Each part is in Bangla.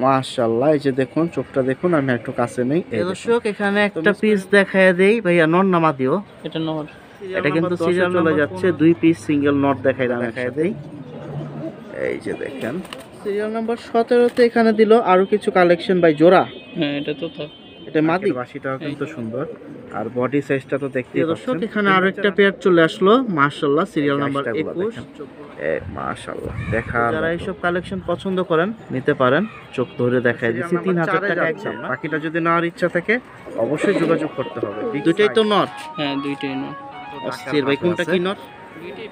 মাশাআল্লাহ, এই যে দেখুন চোখটা দেখুন, আমি একটু কাছে নেই। দর্শক এখানে একটা পিস দেখায় দেই ভাইয়া, নর নামা দিও। এটা নর, এটা কিন্তু সিরিয়াল চলে যাচ্ছে, 2 পিস সিঙ্গেল নট দেখাই দেই। এই যে দেখেন সিরিয়াল নাম্বার 17 তে এখানে দিল আরো কিছু কালেকশন ভাই, জোড়া। হ্যাঁ এটা তো থাক, এটা মাদি, বাসিটাও কিন্তু সুন্দর, আর বডি সাইজটা তো দেখতেই পাচ্ছেন। দর্শক এখানে আরো একটা পেয়ার চলে আসলো, মাশাআল্লাহ, সিরিয়াল নাম্বার 21। মাশাআল্লাহ, দেখা যারা এইসব কালেকশন পছন্দ করেন নিতে পারেন। চোখ ধরে দেখাই দিচ্ছি 3000 টাকা একদম। বাকিটা যদি নেওয়ার ইচ্ছা থাকে অবশ্যই যোগাযোগ করতে হবে। দুইটাই তো নর? হ্যাঁ দুইটাই নর। অস্থির ভাই, কোনটা কি নর?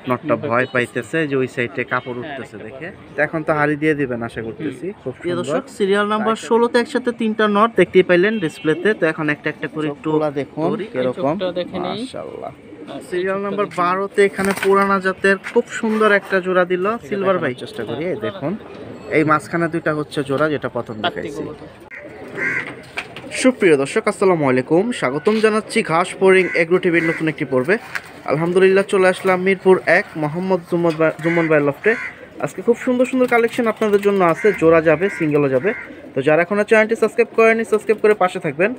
নটটা ভয় পাইতেছে যে ওই সাইডে কাপড় উঠতেছে দেখে। এখন তো হাড়ি দিয়ে দিবেন আশা করতেছি। খুব সুন্দর। দর্শক সিরিয়াল নাম্বার 16 তে একসাথে তিনটা নট দেখতেই পাইলেন ডিসপ্লেতে। তো এখন একটা একটা করে একটু দেখুন এরকম। মাশাআল্লাহ। সিরিয়াল নাম্বার 12 তে এখানে পুরানা জাতের খুব সুন্দর একটা জোড়া দিল সিলভার ভাই। চেষ্টা করি, এই দেখুন এই মাঝখানে দুইটা হচ্ছে জোড়া, যেটা প্রথম দেখাইছি। সুপ্রিয় দর্শক আসসালামু আলাইকুম, স্বাগতম জানাচ্ছি ঘাস ফোরিং এগ্রো টিভির নতুন একটি পর্বে। আলহামদুলিল্লাহ চলে আসলাম মিরপুর 1 মোহাম্মদ জুম্মন ভাই লফটে। আজকে খুব সুন্দর সুন্দর কালেকশন আপনাদের জন্য আছে, জোড়া যাবে, সিঙ্গেলও যাবে। তো যারা এখনও চ্যানেলটি সাবস্ক্রাইব করেনি সাবস্ক্রাইব করে পাশে থাকবেন।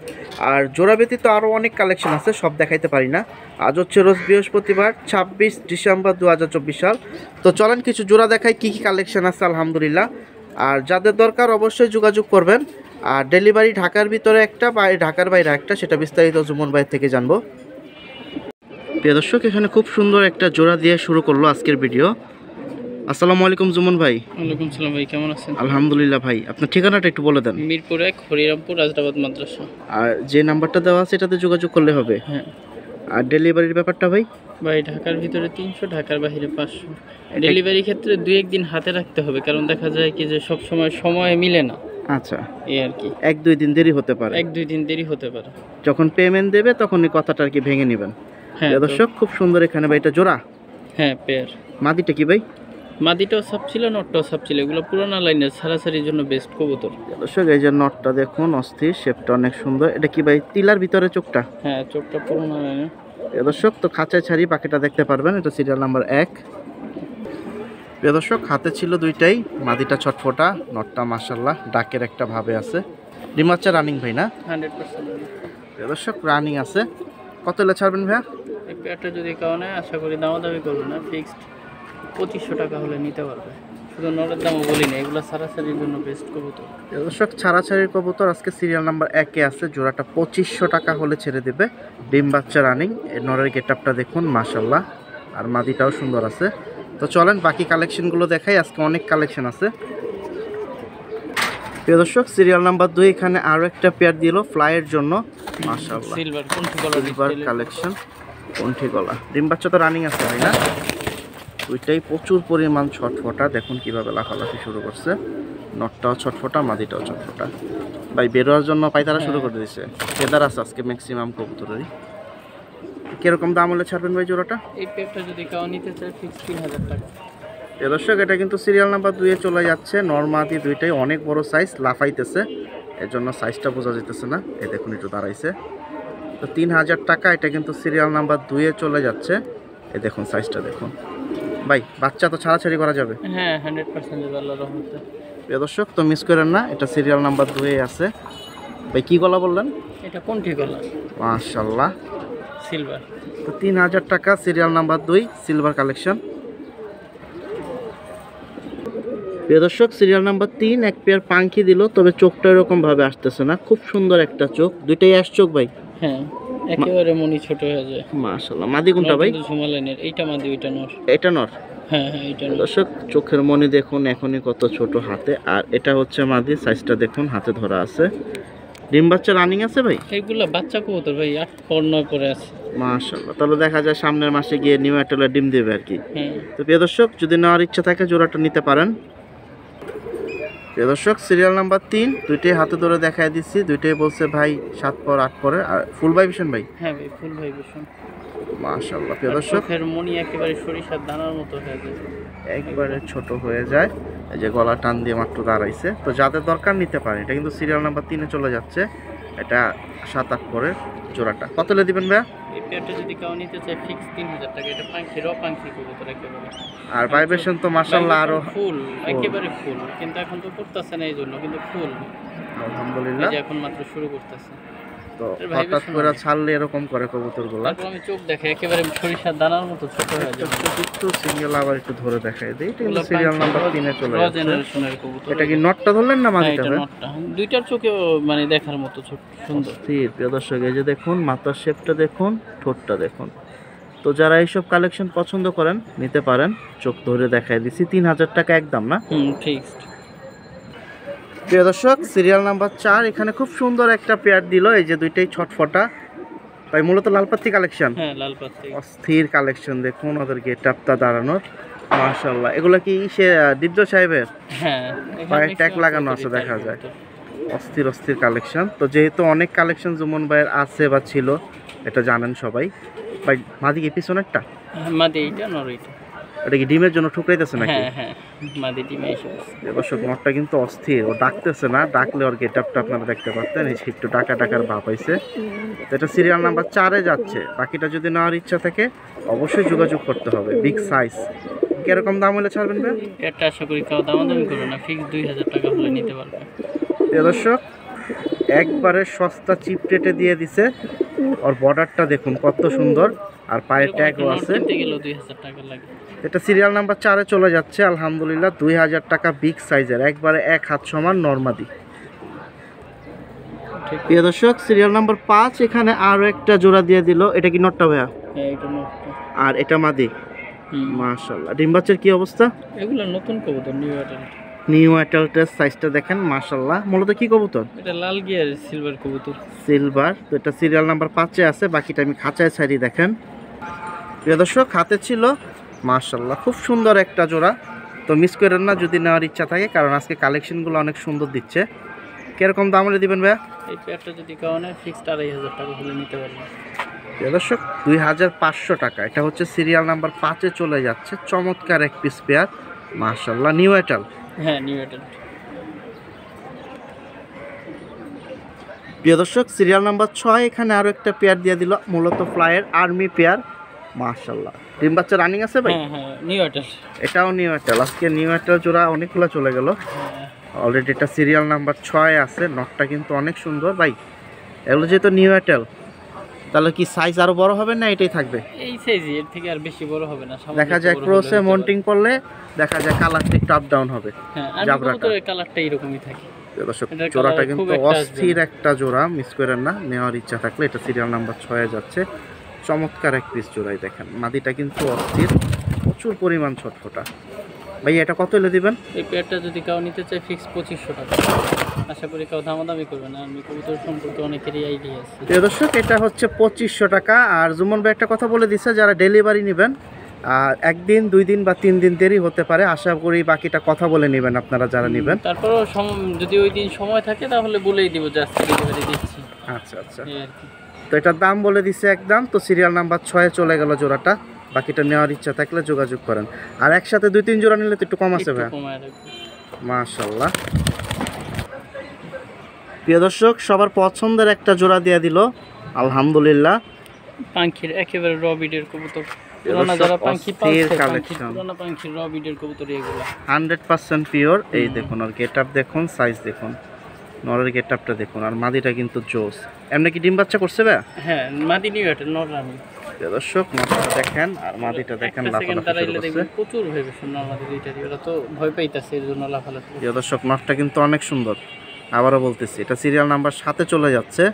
আর জোড়া ব্যতীত আরও অনেক কালেকশন আছে, সব দেখাইতে পারি না। আজ হচ্ছে রোজ বৃহস্পতিবার 26 ডিসেম্বর 2024 সাল। তো চলেন কিছু জোড়া দেখাই কী কী কালেকশন আছে আলহামদুলিল্লাহ। আর যাদের দরকার অবশ্যই যোগাযোগ করবেন। আর ডেলিভারি ঢাকার ভিতরে একটা বা ঢাকার বাইরে একটা, সেটা বিস্তারিত জুমন ভাই থেকে জানবো। প্রিয় দর্শক এখানে খুব সুন্দর একটা জোড়া দিয়ে শুরু করলো আজকের ভিডিও। আসসালামু আলাইকুম জুমন ভাই। ওয়ালাইকুম সালাম ভাই, কেমন আছেন? আলহামদুলিল্লাহ ভাই, আপনার ঠিকানাটা একটু বলে দেন। মিরপুর 1 হরিরামপুর রাজরাবাদ মাদ্রাসা। আর যে নাম্বারটা দেওয়া আছে এটাতে যোগাযোগ করলে হবে? হ্যাঁ। আর ডেলিভারির ব্যাপারটা ভাই? ভাই ঢাকার ভিতরে 300, ঢাকার বাইরে 500। ডেলিভারি ক্ষেত্রে 2-1 দিন হাতে রাখতে হবে, কারণ দেখা যায় কি যে সব সময় মিলে না। আচ্ছা, এই আর কি, 1-2 দিন দেরি হতে পারে। 1-2 দিন দেরি হতে পারে। যখন পেমেন্ট দেবে তখন এই কথাটা আর কি ভেঙে নেবেন। হ্যাঁ দর্শক খুব সুন্দর এখানে ভাই এটা জোড়া। হ্যাঁ পেয়ার। মাদিটা কি ভাই? মাদিটাও সাপ ছিল, নটটাও সাপ ছিল। এগুলো পুরোনো লাইনের ছাড়াছাড়ির জন্য বেস্ট কবুতর। দর্শক এই যে নটটা দেখুন, অস্থির, শেপটা অনেক সুন্দর। এটা কি ভাই তিলার ভিতরে চোখটা? হ্যাঁ চোখটা পুরোনো লাইনের। দর্শক তো খাঁচায় ছাড়ি বাকিটা দেখতে পারবেন। এটা সিরিয়াল নাম্বার 1। দর্শক হাতে ছিল দুইটাই, মাদিটা ছটফটা, নটটা মাশাআল্লাহ ডাকের একটা ভাবে আছে। ডিম বাচ্চা রানিং ভাই না? 100% দর্শক রানিং আছে। কত হলে ছাড়বেন ভাইয়া? এই পেয়ারটা যদি কারো নেয় আশা করি দামাদামি করবে না, ফিক্সড 2500 টাকা হলে নিতে পারবে। শুধু নরের দামও বলি না, এগুলো ছাড়াছাড়ির জন্য বেস্ট কবুতর। দর্শক ছাড়াছাড়ির কবুতর আজকে সিরিয়াল নাম্বার 1-এ আছে। জোড়াটা 2500 টাকা হলে ছেড়ে দেবে। ডিম বাচ্চা রানিং। এর নরের গেটআপটা দেখুন মাশাআল্লাহ, আর মাদিটাও সুন্দর আছে। তো চলেন বাকি কালেকশনগুলো দেখাই, আজকে অনেক কালেকশন আছে। প্রিয় দর্শক সিরিয়াল নাম্বার 2 এখানে আরো একটা পেয়ার দিল ফ্লাইয়ের জন্য মাশাআল্লাহ। সিলভার কোনটি কালার? সিলভার কালেকশন, কোনটি গলা। ডিম বাচ্চা তো রানিং আছে ভাই না? দুইটাই প্রচুর পরিমাণ ছটফটা, দেখুন কিভাবে লাফালাফি শুরু করছে। নটটাও ছটফটা, মাদিটাও ছটফটা। ভাই বেরোয়ার জন্য পায়তারা শুরু করে দিয়েছে। ফেদার আছে আজকে ম্যাক্সিমাম কবুতরেরই। কিরকম দাম হলে ছাড়বেন ভাই জোড়াটা? এই পেয়ারটা যদি কেউ নিতে চায় ফিক্স 3000 টাকা। দর্শক এটা কিন্তু সিরিয়াল নাম্বার 2-এ চলে যাচ্ছে। নরমাদি দুইটাই অনেক বড় সাইজ, লাফাইতেছে, এর জন্য সাইজটা বোঝা যেতেছে না। এই দেখুন একটু দাঁড়াইছে। তো 3000 টাকা, এটা কিন্তু সিরিয়াল নাম্বার 2-এ চলে যাচ্ছে। এই দেখুন সাইজটা দেখুন ভাই। বাচ্চা তো ছাড়াছাড়ি করা যাবে? হ্যাঁ 100% আল্লাহর রহমতে। প্রিয় দর্শক তো মিস করেন না, এটা সিরিয়াল নাম্বার 2-এ আছে। ভাই কি গলা বললেন? এটা কোনটি গলা? মাশাআল্লাহ সিলভার। তো 3000 টাকা সিরিয়াল নাম্বার 2 সিলভার কালেকশন। প্রিয় দর্শক সিরিয়াল নাম্বার 3 এক পেয়ার পাঙ্খি দিল, তবে চোখটা এরকম ভাবে আসতেছে না। খুব সুন্দর একটা চোখ, দুইটাই অ্যাশ চোখ ভাই। হ্যাঁ একেবারে মনি ছোট হয়ে যায় মাশাআল্লাহ। মাদি কোনটা ভাই? ঝুমা লাইনের। এইটা মাদি, ওইটা নর। এটা নর? হ্যাঁ হ্যাঁ এটা নর। দর্শক চোখের মনি দেখুন এখনই কত ছোট হাতে। আর এটা হচ্ছে মাদি, সাইজটা দেখুন হাতে ধরা আছে। ডিম বাচ্চা রানিং আছে ভাই? এইগুলা বাচ্চা কবুতর ভাই, 8-9 পরে আছে। মাশাআল্লাহ, তাহলে দেখা যায় সামনের মাসে গিয়ে নিউ অ্যাটলে ডিম দেবে আর কি। হ্যাঁ। তো প্রিয় দর্শক যদি নেওয়ার ইচ্ছা থাকে জোড়াটা নিতে পারেন। প্রিয় দর্শক সিরিয়াল নাম্বার 3 দুইটাই হাতে ধরে দেখায় দিচ্ছি। দুইটাই বলছে ভাই 7 পর 8 পরে। আর ফুল ভাইবেশন ভাই? হ্যাঁ ভাই ফুল ভাইবেশন। মাশাআল্লাহ। প্রিয় দর্শক চোখের মনি একেবারে সরিষার দানার মতো হয়ে যায়, একবারে ছোট হয়ে যায়। এই যে গলা টান দিয়ে মাত্র দাঁড়াইছে। তো যাদের দরকার নিতে পারে। এটা কিন্তু সিরিয়াল নাম্বার 3-এ চলে যাচ্ছে। এটা 7-8 পরে জোড়াটা। কত হলে দিবেন ভাইয়া? এই পেয়ারটা যদি কেউ নিতে চায় ফিক্স 3000 টাকা। এটা পাখি র পাখি কবুতর একেবারে। আর ভাইব্রেশন তো মাশাআল্লাহ আরো ফুল, একেবারে ফুল, কিন্তু এখন তো করতেছে না এই জন্য, কিন্তু ফুল আলহামদুলিল্লাহ। এই যে এখন মাত্র শুরু করতেছে। তো হঠাৎ করে ছাড়লে এরকম করে কবুতরগুলো। তারপর আমি চোখ দেখে একেবারে সরিষার দানার মতো ছোট হয়ে যায়। একটু সিঙ্গেল আবার একটু ধরে দেখাই দেই। এটা কিন্তু সিরিয়াল নাম্বার 3 এ চলে যাচ্ছে। জেনারেশনের কবুতর। এটা কি নটটা ধরলেন না মাদিটা? এটা নটটা। দুইটার চোখে মানে দেখার মতো ছোট সুন্দর। প্রিয় দর্শক, এই যে দেখুন মাথার শেপটা দেখুন, ঠোঁটটা দেখুন। তো যারা এইসব কালেকশন পছন্দ করেন নিতে পারেন। চোখ ধরে দেখাই দিছি। 3000 টাকা একদম না? ফিক্সড। প্রিয় দর্শক, সিরিয়াল নাম্বার 4 এখানে খুব সুন্দর একটা পেয়ার দিল। এই যে দুইটাই ছটফটা, তাই মূলত লালপাত্তি কালেকশন। হ্যাঁ, লালপাত্তি অস্থির কালেকশন। দেখুন ওদের গেটআপটা দাঁড়ানোর, মাশাআল্লাহ। এগুলা কি সে ডিপজো সাহেবের? হ্যাঁ, পায়ে ট্যাগ লাগানো আছে, দেখা যায়। অস্থির অস্থির কালেকশন। তো যেহেতু অনেক কালেকশন জুমন ভাইয়ের আছে বা ছিল, এটা জানেন সবাই। ভাই মাদি কি পিছনেরটা? মাদি এইটা নর এইটা। এটা কি ডিমের জন্য ঠুকরাইতেছে নাকি? হ্যাঁ হ্যাঁ, মাদি ডিমে এসে বসে। দর্শক নটটা কিন্তু অস্থির, ও ডাকতেছে না, ডাকলে ওর গেটআপটা আপনারা দেখতে পাচ্ছেন। এই যে একটু ডাকার ভাব হইছে। তো এটা সিরিয়াল নাম্বার 4 এ যাচ্ছে। বাকিটা যদি নেওয়ার ইচ্ছা থাকে অবশ্যই যোগাযোগ করতে হবে। Big size. কিরকম দাম হলে ছাড়বেন ভাই? এটা আশা করি কেউ দামাদামি করবে না, ফিক্স 2000 টাকা হলে নিতে পারবে। প্রিয় দর্শক, একবারে সস্তা চিপ রেটে দিয়ে দিছে। ওর বর্ডারটা দেখুন কত সুন্দর, আর পায়ে ট্যাগও আছে। কিনতে গেলেও 2000 টাকা লাগে। এটা সিরিয়াল নাম্বার 4 এ চলে যাচ্ছে আলহামদুলিল্লাহ। 2000 টাকা বিগ সাইজের, একবারে এক হাত সমান নরমাদি। প্রিয় দর্শক, সিরিয়াল নাম্বার 5 এখানে আরো একটা জোড়া দিয়ে দিল। এটা কি নটটা ভাইয়া? হ্যাঁ, এটা নটটা। আর এটা মাদি। মাশাআল্লাহ। ডিম বাচ্চার কি অবস্থা? এগুলো নতুন কবুতর, নিউ অ্যাডাল্ট। নিউ অ্যাডাল্টের সাইজটা দেখেন, মাশাআল্লাহ। মূলত কি কবুতর? এটা লাল গিয়ার সিলভার কবুতর। সিলভার। তো এটা সিরিয়াল নাম্বার 5 এ আছে, বাকিটা আমি খাঁচায় ছাড়ি। দেখেন প্রিয় দর্শক, হাতে ছিল, মাশাআল্লাহ খুব সুন্দর একটা জোড়া। তো মিস করেন না যদি নেওয়ার ইচ্ছা থাকে, কারণ আজকে কালেকশনগুলো অনেক সুন্দর দিচ্ছে। কিরকম দাম হলে দিবেন ভাইয়া? এই পেয়ারটা যদি কেউ নেয় ফিক্সড 2500 টাকা হলে নিতে পারবে। প্রিয় দর্শক, 2500 টাকা। এটা হচ্ছে সিরিয়াল নাম্বার 5 এ চলে যাচ্ছে। চমৎকার এক পিস পেয়ার, মাশাআল্লাহ। নিউ অ্যাটাল। হ্যাঁ, নিউ অ্যাডাল্ট। প্রিয় দর্শক, সিরিয়াল নাম্বার 6 এখানে আরো একটা পেয়ার দিয়ে দিল, মূলত ফ্লাইয়ের আর্মি পেয়ার, মাশাআল্লাহ। ডিম বাচ্চা রানিং আছে ভাই? হ্যাঁ হ্যাঁ, নিউ অ্যাডাল্ট। এটাও নিউ অ্যাটাল। আজকে নিউ অ্যাটাল জোড়া অনেকগুলো চলে গেল অলরেডি। এটা সিরিয়াল নাম্বার 6 আছে। নটটা কিন্তু অনেক সুন্দর ভাই। এগুলো যেহেতু নিউ অ্যাটাল, তাহলে কি সাইজ আরো বড় হবে না এটাই থাকবে? এই সাইজই, এর থেকে আর বেশি বড় হবে না। দেখা যায় ক্রসে মন্টিং করলে দেখা যায় কালারটা একটু আপ ডাউন হবে। হ্যাঁ, আর কবুতরের কালারটা এরকমই থাকে। দর্শক, জোড়াটা কিন্তু অস্থির একটা জোড়া, মিস করেন না। নেওয়ার ইচ্ছা থাকলে এটা সিরিয়াল নাম্বার 6 এ যাচ্ছে। চমৎকার এক পিস জোড়াই দেখেন। মাদিটা কিন্তু অস্থির, প্রচুর পরিমাণ ছটফটা। ভাই এটা কত হলে দিবেন? এই পেয়ারটা যদি কেউ নিতে চায় ফিক্স 2500 টাকা। আশা করি কেউ দামাদামি করবে না। আমি কবুতর সম্পর্কে অনেকেরই আইডিয়া আছে। প্রিয় দর্শক, এটা হচ্ছে 2500 টাকা। আর জুমন ভাই একটা কথা বলে দিচ্ছে, যারা ডেলিভারি নেবেন আর 1 দিন 2 দিন বা 3 দিন দেরি হতে পারে। আশা করি বাকিটা কথা বলে নেবেন আপনারা যারা নেবেন। তারপরেও যদি ওই দিন সময় থাকে তাহলে বলেই দিব যে আজকে ডেলিভারি দিচ্ছি। আচ্ছা আচ্ছা। এই আর কি। তো এটার দাম বলে দিচ্ছে একদম। তো সিরিয়াল নাম্বার 6 এ চলে গেল জোড়াটা। বাকিটা নেওয়ার ইচ্ছা থাকলে যোগাযোগ করেন। আর একসাথে 2-3 জোড়া নিলে তো একটু কম আছে ভাই। একটু কমায় রাখবো। মাশাআল্লাহ। প্রিয় দর্শক, সবার পছন্দের একটা জোড়া দিয়ে দিল আলহামদুলিল্লাহ। পাখির একেবারে র বিডের কবুতর। পুরানা যারা পাখি পালছে, কালেকশন পুরানা পাখির র বিডের কবুতর এগুলো 100% পিওর। এই দেখুন ওর গেটআপ দেখুন, সাইজ দেখুন, নরের গেটআপটা দেখুন। আর মাদিটা কিন্তু জোস। এমনি কি ডিম বাচ্চা করছে ভাই? হ্যাঁ, মাদি নিউ এটা নর রানি। দর্শক, নটটা দেখেন আর মাদিটা দেখেন, লাফালাফি শুরু করছে। প্রচুর ভয় পেয়েছে নরমাদি দুইটারই। ওরা তো ভয় পাইতাছে, এর জন্য লাফালাফি। দর্শক, নটটা কিন্তু অনেক সুন্দর। আবারও বলতেছি, এটা সিরিয়াল নাম্বার 7 এ চলে যাচ্ছে।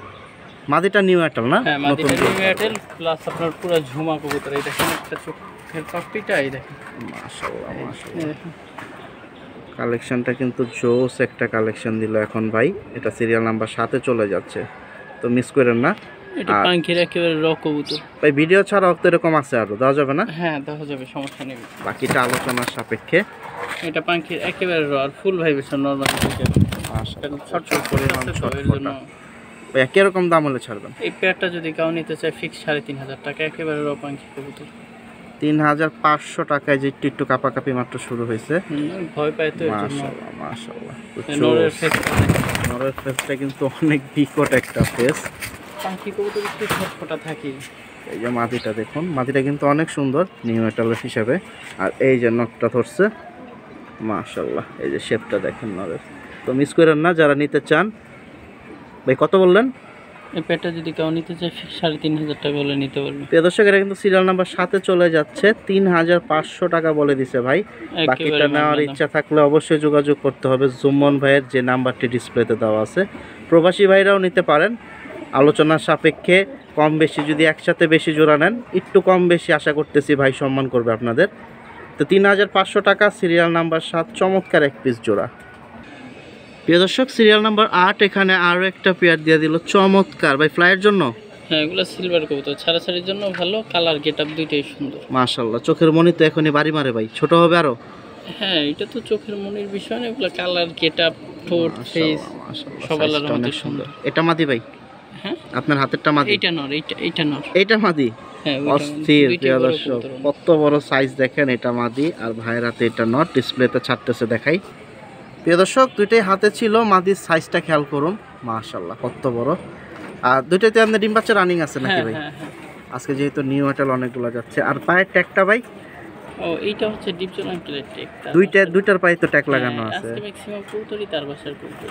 মাদিটা নিউ অ্যাটাল না? হ্যাঁ, মাদিটা নিউ অ্যাটাল প্লাস আপনার পুরো ঝুমা কবুতর। এই দেখেন একটা চোখের পাপড়িটা, এই দেখেন। মাশাআল্লাহ মাশাআল্লাহ। কালেকশনটা কিন্তু জোস একটা কালেকশন দিল এখন ভাই। এটা সিরিয়াল নাম্বার 7 এ চলে যাচ্ছে, তো মিস করেন না। এটা পাখির একেবারে র কবুতর ভাই। ভিডিও ছাড়াও তো এরকম আছে, আরো দেওয়া যাবে না? হ্যাঁ, দেখা যাবে, সমস্যা নেই। বাকিটা আলোচনার সাপেক্ষে। এটা পাখির একেবারে র আর ফুল ভাইবেশন নরমাল। ছোট পরিমাণ ছটফটা। ভাই কিরকম দাম হলে ছাড়বেন? এই পেয়ারটা যদি কেউ নিতে চায় ফিক্স 3500 টাকা। একেবারে র পাখি কবুতর। 3500 টাকায় যে একটু কাপাকাপি মাত্র শুরু হয়েছে। ভয় পায় তো। মাশাআল্লাহ মাশাআল্লাহ। নরের ফেসটা কিন্তু অনেক বিকট একটা ফেস। পাখি কবুতর একটু ছটফটা থাকে। এই যে মাদিটা দেখুন, মাদিটা কিন্তু অনেক সুন্দর নিউ মেটালের হিসাবে। আর এই যে নটটা ধরছে, মাশাআল্লাহ, এই যে শেপটা দেখেন নরের। তো মিস করেন না যারা নিতে চান। ভাই কত বললেন? এই পেটটা যদি কেউ নিতে চায় 3,500 টাকা হলে নিতে পারবে। প্রিয় দর্শক, এটা কিন্তু সিরিয়াল নাম্বার 7-এ চলে যাচ্ছে, 3,500 টাকা বলে দিছে ভাই। বাকিটা নেওয়ার ইচ্ছা থাকলে অবশ্যই যোগাযোগ করতে হবে জুম্মন ভাইয়ের যে নাম্বারটি ডিসপ্লেতে দেওয়া আছে। প্রবাসী ভাইরাও নিতে পারেন, আলোচনার সাপেক্ষে কম বেশি, যদি একসাথে বেশি জোড়া নেন একটু কম বেশি আশা করতেছি ভাই সম্মান করবে আপনাদের। তো 3,500 টাকা সিরিয়াল নাম্বার 7, চমৎকার এক পিস জোড়া। প্রিয় দর্শক, সিরিয়াল নাম্বার 8 এখানে আরও একটা পেয়ার দিয়ে দিল, চমৎকার ভাই, ফ্লাইয়ের জন্য। হ্যাঁ, এগুলো সিলভার কবুতর, ছাড়াছাড়ির জন্য ভালো, কালার গেটআপ দুইটাই সুন্দর। মাশাআল্লাহ, চোখের মনি তো এখনই বাড়ি মারে ভাই, ছোট হবে আরো। হ্যাঁ, এটা তো চোখের মনির বিষয় না, এগুলো কালার গেটআপ ঠোঁট ফেস সব আলাদা মতো সুন্দর। এটা মাদি ভাই? হ্যাঁ, আপনার হাতেরটা মাদি? এইটা নর, এইটা নর। এইটা মাদি? হ্যাঁ, অস্থির প্রিয় দর্শক, কত বড় সাইজ দেখেন, এটা মাদি আর ভাইয়ের হাতে এটা নর। ডিসপ্লেতে ছাড়তেছে, দেখাই। প্রিয় দর্শক, দুইটাই হাতে ছিল, মাদির সাইজটা খেয়াল করুন, মাশাআল্লাহ কত বড়। আর দুইটাতে আপনার ডিম বাচ্চা রানিং আছে নাকি ভাই? আজকে যেহেতু নিউ মেটাল অনেকগুলো যাচ্ছে। আর পায়ের ট্যাগটা ভাই? ও, এইটা হচ্ছে ডিপ জোন আঙ্কেলের ট্যাগ। দুইটার পায়ে তো ট্যাগ লাগানো আছে। আজকে ম্যাক্সিমাম কবুতরই তার বাসার কবুতর।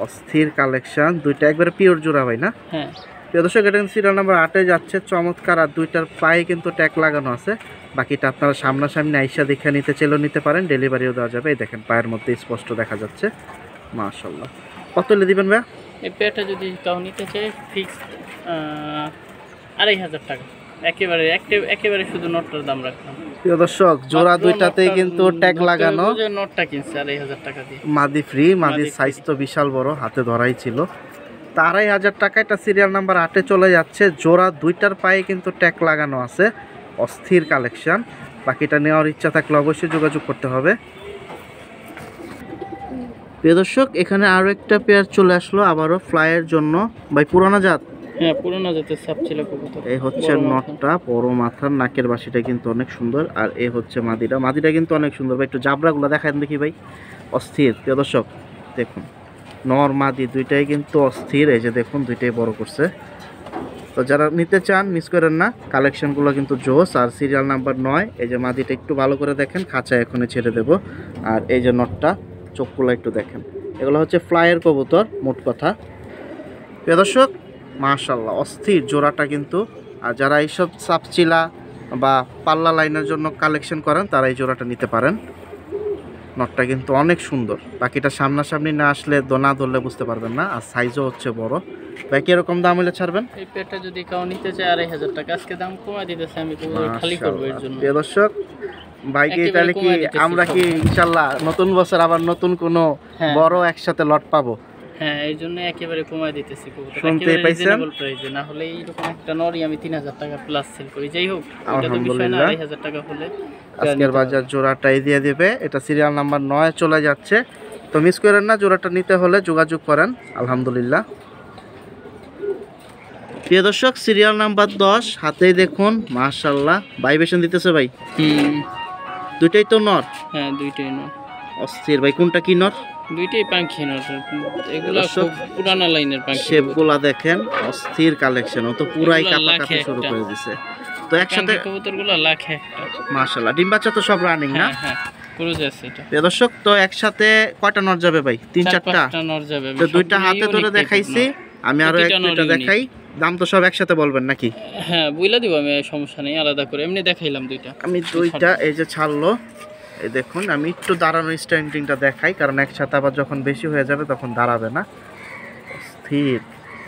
অস্থির কালেকশন, দুইটা একবারে পিওর জোড়া ভাই না? হ্যাঁ। প্রিয় দর্শক, এটা সিরিয়াল নাম্বার 8-এ যাচ্ছে, চমৎকার। আর দুইটার পায়ে কিন্তু ট্যাগ লাগানো আছে। বাকিটা আপনারা সামনাসামনি আইসা দেখে নিতে চাইলেও নিতে পারেন, ডেলিভারিও দেওয়া যাবে। এই দেখেন পায়ের মধ্যে স্পষ্ট দেখা যাচ্ছে, মাশাআল্লাহ। কত হলে দিবেন ভাই? এই পেয়ারটা যদি কেউ নিতে চায় ফিক্সড 2,500 টাকা, একেবারে শুধু নটটার দাম রাখলাম। প্রিয় দর্শক, জোড়া দুইটাতেই কিন্তু ট্যাগ লাগানো। নটটা কিনছে 2,500 টাকা দিয়ে, মাদি ফ্রি। মাদির সাইজ তো বিশাল বড়, হাতে ধরাই ছিল। তো 2,500 টাকা এটা সিরিয়াল নাম্বার 8-এ চলে যাচ্ছে। জোড়া দুইটার পায়ে কিন্তু ট্যাগ লাগানো আছে, অস্থির কালেকশন। বাকিটা নেওয়ার ইচ্ছা থাকলে অবশ্যই যোগাযোগ করতে হবে। প্রিয় দর্শক, এখানে আরও একটা পেয়ার চলে আসলো, আবারও ফ্লাইয়ের জন্য। ভাই পুরানা জাত? হ্যাঁ, পুরানো জাতের সাপ ছিল কবুতর। এই হচ্ছে নটটা, বড় মাথার, নাকের বাসিটা কিন্তু অনেক সুন্দর। আর এই হচ্ছে মাদিটা কিন্তু অনেক সুন্দর ভাই। একটু জাবরাগুলো দেখায় দেখি ভাই, অস্থির। প্রিয় দর্শক দেখুন, নর মাদি দুইটাই কিন্তু অস্থির। এই যে দেখুন, দুইটাই বড় করছে। তো যারা নিতে চান মিস করেন না, কালেকশনগুলো কিন্তু জোস। আর সিরিয়াল নাম্বার 9, এই যে মাদিটা একটু ভালো করে দেখেন, খাঁচা এখনই ছেড়ে দেব। আর এই যে নটটা, চোখগুলো একটু দেখেন, এগুলো হচ্ছে ফ্লাইয়ের কবুতর মোট কথা। প্রিয় দর্শক, মাশাআল্লাহ অস্থির জোড়াটা কিন্তু। আর যারা এইসব সাপচিলা বা পাল্লা লাইনের জন্য কালেকশন করেন, তারা এই জোড়াটা নিতে পারেন। নটটা কিন্তু অনেক সুন্দর, বাকিটা সামনাসামনি না আসলে না ধরলে বুঝতে পারবেন না। আর সাইজও হচ্ছে বড়। বাকি এরকম দাম হলে ছাড়বেন? এই পেটটা যদি কেউ নিতে চায় 2,500 টাকা, আজকে দাম কমাই দিতেছে, আমি কবুতর খালি করব এর জন্য। প্রিয় দর্শক, ভাইকে তাহলে কি আমরা কি ইনশাআল্লাহ নতুন বছর আবার নতুন কোনো বড় একসাথে লট পাবো? হ্যাঁ, এই জন্য একেবারে কমাই দিতেছি কবুতর। শুনতে পাইছেন? না হলে এইরকম একটা নরি আমি 3,000 টাকা প্লাস সেল করি। যাই হোক, আলহামদুলিল্লাহ 2,500 টাকা হলে আজকের বাজার জোড়াটাই দিয়ে দেবে। এটা সিরিয়াল নাম্বার 9 চলে যাচ্ছে। তো মিস করেন না, জোড়াটা নিতে হলে যোগাযোগ করেন। আলহামদুলিল্লাহ। প্রিয় দর্শক, সিরিয়াল নাম্বার 10 হাতেই দেখুন, মাশাআল্লাহ ভাইবেশন দিতেছে ভাই। দুইটাই তো নর? হ্যাঁ, দুইটাই নর। অস্থির ভাই, কোনটা কি নর? দুইটাই পাখি নর, এগুলা খুব পুরানা লাইনের পাখি। শেপগুলা দেখেন, অস্থির কালেকশন। ও তো পুরাই কাপাকাপি শুরু করে দিয়েছে। তো একসাথে কবুতরগুলো লাখে একটা। মাশাআল্লাহ, ডিম বাচ্চা তো সব রানিং না? হ্যাঁ, ক্রুজ আছে এটা। প্রিয় দর্শক, তো একসাথে কয়টা নর যাবে ভাই? 3-4টা? নর যাবে। তো দুইটা হাতে ধরে দেখাইছি, আমি আরো একটা দেখাই। দাম তো সব একসাথে বলবেন নাকি? হ্যাঁ, বুইলা দিব আমি, সমস্যা নেই, আলাদা করে এমনি দেখাইলাম দুইটা। আমি দুইটা এই যে ছাড়লো, এই দেখুন। আমি একটু দাঁড়ানো স্ট্যান্ডিংটা দেখাই, কারণ একসাথে আবার যখন বেশি হয়ে যাবে তখন দাঁড়াবে না। স্থির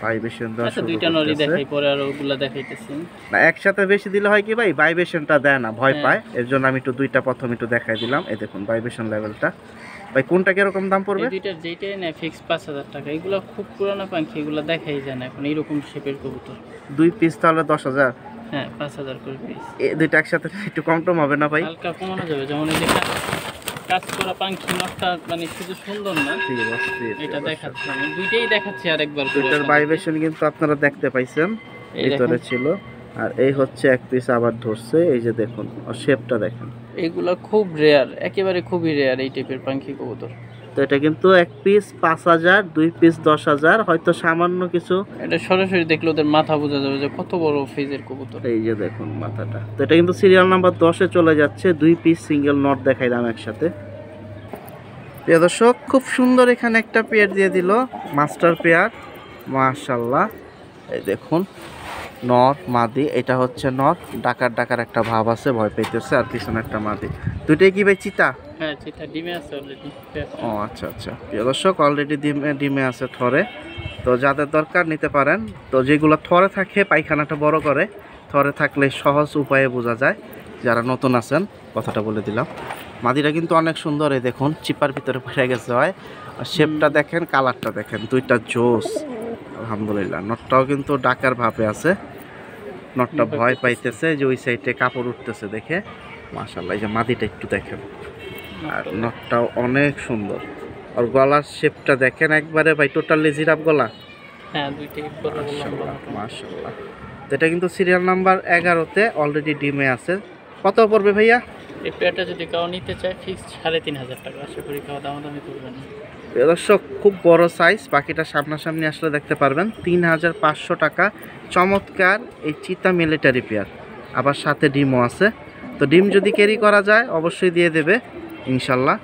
ভাইবেশন দেওয়া শুরু দুইটা নরি করতেছে। দেখাই, পরে আর ওগুলা দেখাইতেছি না, একসাথে বেশি দিলে হয় কি ভাই, ভাইবেশনটা দেয় না, ভয় পায়। এর জন্য আমি একটু দুইটা প্রথম একটু দেখাই দিলাম। এই দেখুন ভাইবেশন লেভেলটা। ভাই কোনটা কিরকম দাম পড়বে? এই দুইটার যেটাই না ফিক্স 5,000 টাকা। এগুলো খুব পুরানো পাখি, এগুলো দেখাই যায় না এখন, এইরকম শেপের কবুতর। 2 পিস তাহলে 10,000? হ্যাঁ, 5,000 করে পিস। এই দুইটা একসাথে একটু কম টম হবে না ভাই? হালকা কমানো যাবে, যেমন এই যে কাজ করা পাখি নটটা, মানে শুধু সুন্দর না, এটা দেখাচ্ছি আমি, দুইটাই দেখাচ্ছি আরেকবার। দুইটার ভাইবেশন কিন্তু আপনারা দেখতে পাইছেন, ভিতরে ছিল। আর এই হচ্ছে এক পিস আবার ধরছে, এই যে দেখুন, আর শেপটা দেখেন। এগুলো খুব রেয়ার, একেবারে খুবই রেয়ার এই টাইপের পাখি কবুতর। তো এটা কিন্তু এক পিস 5,000, 2 পিস 10,000, হয়তো সামান্য কিছু। এটা সরাসরি দেখলে ওদের মাথা বোঝা যাবে যে কত বড় ফেজের কবুতর। এই যে দেখুন মাথাটা, তো এটা কিন্তু সিরিয়াল নাম্বার 10-এ চলে যাচ্ছে। 2 পিস সিঙ্গেল নট দেখাইলাম একসাথে। প্রিয় দর্শক, খুব সুন্দর এখানে একটা পেয়ার দিয়ে দিল, মাস্টার পেয়ার, মাশাআল্লাহ। এই দেখুন নর মাদি, এটা হচ্ছে নর, ডাকার একটা ভাব আছে, ভয় পাইতেছে, আর পিছনে একটা মাদি। দুইটাই কি ভাই চিতা? হ্যাঁ চিতা ডিমে আছে অলরেডি। ও আচ্ছা আচ্ছা, প্রিয় দর্শক অলরেডি ডিমে আছে থরে। তো যাদের দরকার নিতে পারেন। তো যেগুলো থরে থাকে পায়খানাটা বড় করে, থরে থাকলে সহজ উপায়ে বোঝা যায়। যারা নতুন আছেন কথাটা বলে দিলাম। মাদিটা কিন্তু অনেক সুন্দর, এই দেখুন চিপার ভিতরে পড়ে গেছে হয়। আর শেপটা দেখেন, কালারটা দেখেন, দুইটা জোস আলহামদুলিল্লাহ। নটটাও কিন্তু ডাকার ভাবে আছে, নটটা ভয় পাইতেছে যে ওই সাইডে কাপড় উঠতেছে দেখে। মাশাআল্লাহ, এই যে মাদিটা একটু দেখেন, আর নটটাও অনেক সুন্দর। আর গলার শেপটা দেখেন একবারে ভাই, টোটালি জিরাফ গলা। হ্যাঁ দুইটাই বড় লম্বা। মাশাআল্লাহ। তো এটা কিন্তু সিরিয়াল নাম্বার 11-তে অলরেডি ডিমে আছে। কত পড়বে ভাইয়া? এই পেয়ারটা যদি কেউ নিতে চায় ফিক্সড 3,500 টাকা। আশা করি কেউ দামাদামি করবেন না। দর্শক খুব বড় সাইজ, বাকিটা সামনাসামনি আসলে দেখতে পারবেন। 3,500 টাকা। চমৎকার এই চিতা মিলিটারি পেয়ার, আবার সাথে ডিমও আছে। তো ডিম যদি ক্যারি করা যায় অবশ্যই দিয়ে দেবে ইনশাল্লাহ।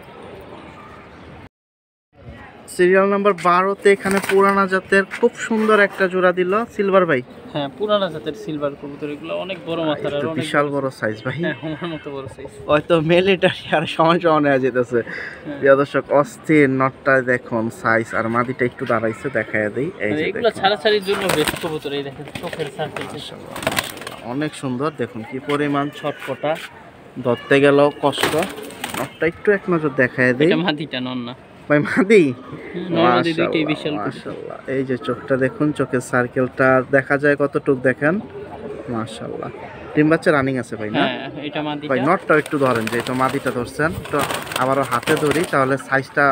সিরিয়াল নাম্বার 12-তে এখানে পুরানা জাতের খুব সুন্দর একটা জোড়া দিল সিলভার ভাই। হ্যাঁ পুরানা জাতের সিলভার কবুতর, এগুলো অনেক বড় মাথার আর অনেক বিশাল বড় সাইজ ভাই। হ্যাঁ আমার মতো বড় সাইজ। হয়তো মিলিটারি আর সমান হয়ে যেতেছে। প্রিয় দর্শক অস্থির, নটটা দেখুন সাইজ, আর মাদিটা একটু দাঁড়াইছে, দেখায় দেই। এই যে এগুলো ছাড়াছাড়ির জন্য বেস্ট কবুতর। এই দেখেন চোখের সার্কেল অনেক সুন্দর, দেখুন কি পরিমাণ ছটফটা, ধরতে গেলেও কষ্ট। নটটা একটু এক নজর দেখায় দেই। এটা মাদিটা নন না ভাই মাদি। নরমাদি দুইটাই বিশাল। মাশাআল্লাহ, এই যে চোখটা দেখুন, চোখের সার্কেলটা দেখা যায় কতটুক দেখেন। মাশাআল্লাহ, ডিম বাচ্চা রানিং আছে ভাই না? হ্যাঁ এটা মাদিটা। ভাই নটটাও একটু ধরেন, যেহেতু মাদিটা ধরছেন, তো আবারও হাতে ধরি, তাহলে সাইজটা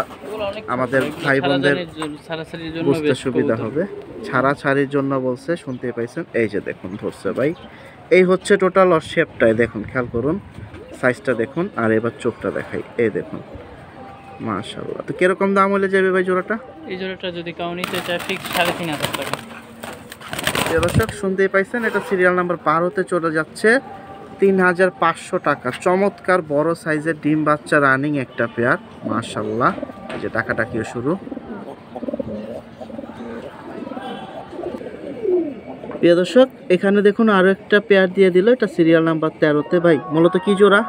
আমাদের ভাই বোনদের বুঝতে সুবিধা হবে। ছাড়াছাড়ির জন্য বলছে, শুনতে পাইছেন। এই যে দেখুন ধরছে ভাই। এই হচ্ছে টোটাল ওর শেপটাই দেখুন, খেয়াল করুন, সাইজটা দেখুন। আর এবার চোখটা দেখাই, এই দেখুন মাশাআল্লাহ। তো কিরকম দাম হলে যাবে ভাই জোড়াটা? এই জোড়াটা যদি কেউ নিতে চায় ফিক্স 3,500 টাকা। দর্শক শুনতেই পাইছেন, এটা সিরিয়াল নাম্বার 12-তে চলে যাচ্ছে 3,500 টাকা। চমৎকার বড় সাইজের ডিম বাচ্চা রানিং একটা পেয়ার, মাশাআল্লাহ। এই যে ডাকাডাকিও শুরু। প্রিয় দর্শক এখানে দেখুন আরো একটা পেয়ার দিয়ে দিল, এটা সিরিয়াল নাম্বার 13-তে। ভাই মূলত কি জোড়া?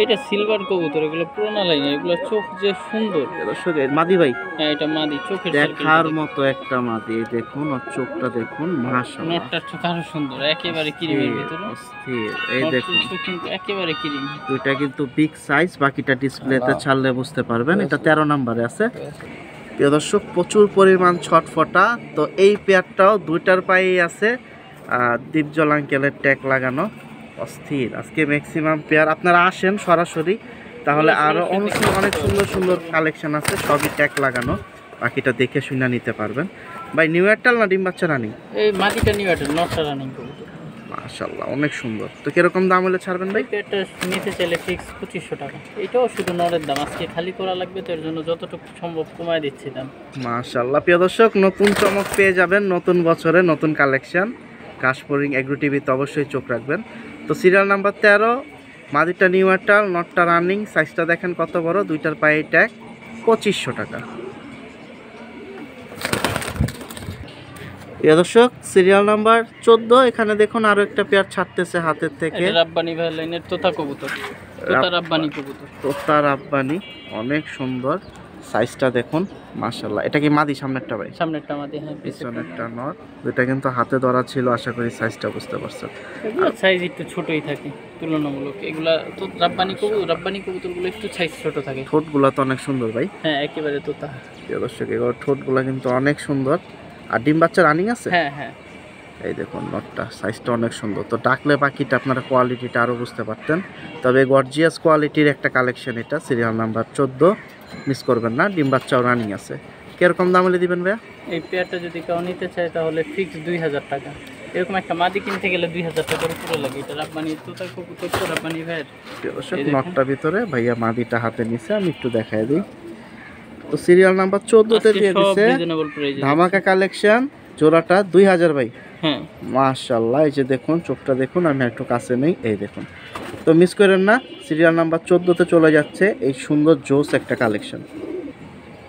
এটা সিলভার কবুতর, এগুলো পুরোনো লাইন, এগুলো চোখ যে সুন্দর। দর্শক মাদি ভাই। হ্যাঁ এটা মাদি, চোখের দেখার মতো একটা মাদি, এই দেখুন আর চোখটা দেখুন, মাশাআল্লাহ। নটটার চোখ আরো সুন্দর, একেবারে ক্রিমের ভিতরে। এই দেখুন কিন্তু একেবারে ক্রিম। দুইটা কিন্তু বিগ সাইজ, বাকিটা ডিসপ্লেতে ছাড়লে বুঝতে পারবেন। এটা 13 নম্বরে আছে। প্রিয় দর্শক প্রচুর পরিমাণ ছটফটা। তো এই পেয়ারটাও দুইটার পায়েই আছে দীপজল আঙ্কেলের ট্যাগ লাগানো, অস্থির। আজকে ম্যাক্সিমাম পেয়ার আপনারা আসেন সরাসরি, তাহলে আরও অনেক সুন্দর সুন্দর কালেকশন আছে, সবই ট্যাগ লাগানো, বাকিটা দেখে শুনে নিতে পারবেন। ভাই নিউ এয়ারটেল না ডিম বাচ্চা রানিং? এই মাটিটা নিউ এয়ারটেল, নটটা রানিং কবুতর। মাশাআল্লাহ অনেক সুন্দর। তো কিরকম দাম হলে ছাড়বেন ভাই? এটা নিতে চাইলে ফিক্স 2,500 টাকা। এটাও শুধু নরের দাম, আজকে খালি করা লাগবে, তো এর জন্য যতটুকু সম্ভব কমায় দিচ্ছি দাম। মাশাআল্লাহ। প্রিয় দর্শক নতুন চমক পেয়ে যাবেন নতুন বছরে, নতুন কালেকশন। কাশপোরিং এগ্রো টিভিতে অবশ্যই চোখ রাখবেন। তো সিরিয়াল নাম্বার 13, মাদিটা নিউ এয়ারটেল, নটটা রানিং, সাইজটা দেখেন কত বড়, দুইটার পায়ে ট্যাগ, 2,500 টাকা। প্রিয় দর্শক সিরিয়াল নাম্বার 14, এখানে দেখুন আরো একটা পেয়ার ছাড়তেছে হাতের থেকে। রাব্বানি ভাই লাইনের তোতা কবুতর, তোতা রাব্বানি কবুতর। তোতা রাব্বানি অনেক সুন্দর, সাইজটা দেখুন মাশাআল্লাহ। এটা কি মাদি সামনেরটা ভাই? সামনেরটা মাদি, হ্যাঁ পিছনেরটা নর। দুইটা কিন্তু হাতে ধরা ছিল, আশা করি সাইজটা বুঝতে পারছেন। এগুলো সাইজ একটু ছোটই থাকে তুলনামূলক। এগুলা তো রাব্বানি কবুতরগুলো একটু সাইজ ছোট থাকে। ঠোঁটগুলো তো অনেক সুন্দর ভাই। হ্যাঁ একেবারে তোতা। দর্শক এগুলো ঠোঁটগুলো কিন্তু অনেক সুন্দর। আর ডিম বাচ্চা রানিং আছে? হ্যাঁ হ্যাঁ। এই দেখুন নটটা, সাইজটা অনেক সুন্দর। তো ডাকলে পাখিটা আপনারা কোয়ালিটিটা আরও বুঝতে পারতেন। তবে গর্জিয়াস কোয়ালিটির একটা কালেকশন এটা, সিরিয়াল নাম্বার 14, মিস করবেন না। ডিম বাচ্চাও রানিং আছে। কিরকম দাম হলে দিবেন ভাইয়া? এই পেয়ারটা যদি কেউ নিতে চায় তাহলে ফিক্স 2,000 টাকা। এরকম একটা মাদি কিনতে গেলে 2,000 টাকার উপরে লাগে। এটা রাব্বানি তোতা কবুতর, তো রাব্বানি ভাইয়ের। দর্শক নটটার ভিতরে ভাইয়া মাদিটা হাতে নিছে, আমি একটু দেখাই দিই। তো সিরিয়াল নাম্বার 14 তে আজকে দিয়ে সব দিছে রিজনেবল প্রাইসে। ধামাকা কালেকশন, জোড়াটা 2000 ভাই। হ্যাঁ মাশাআল্লাহ, এই যে দেখুন চোখটা দেখুন, আমি একটু কাছে নেই, এই দেখুন। তো মিস করেন না, সিরিয়াল নাম্বার 14 তে চলে যাচ্ছে এই সুন্দর জোস একটা কালেকশন।